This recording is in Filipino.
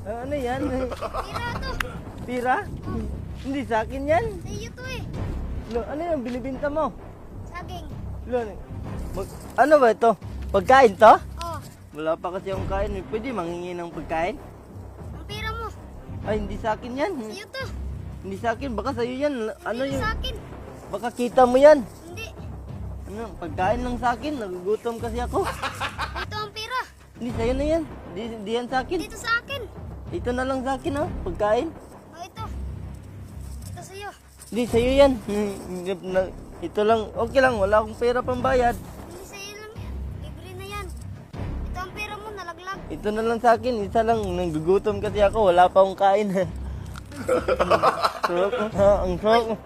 Ano yan? Pira to. Pira? Hindi sa akin yan. Sa iyo to eh. Lo, ano yan? Binibinta mo? Saging. Lo, ano ba ito? Pagkain to? Oh, Wala pa kasi akong kain. Pwede mangingi ng pagkain? ang pira mo. Ay, hindi sa akin yan. Sa iyo to. Hindi sa akin. Baka sa'yo yan. Ano Hindi yung... sa akin. Baka kita mo yan. Hindi. Ano? Pagkain lang sa akin. Nagugutom kasi ako. Ito ang pira. Hindi sa'yo na yan. Hindi yan sa akin. Dito sa akin. Ito na lang sa akin, ha? Pagkain. Oh, ito. Ito sa iyo. Hindi, sa'yo yan. Ito lang. Okay lang. Wala akong pera pambayad. Hindi sa iyo lang yan. Libre na yan. Ito ang pira mo, nalaglag. Ito na lang sa akin. Isa lang. Nagugutom kasi ako. Wala pa akong kain. Sarap, ha? Ang sarap.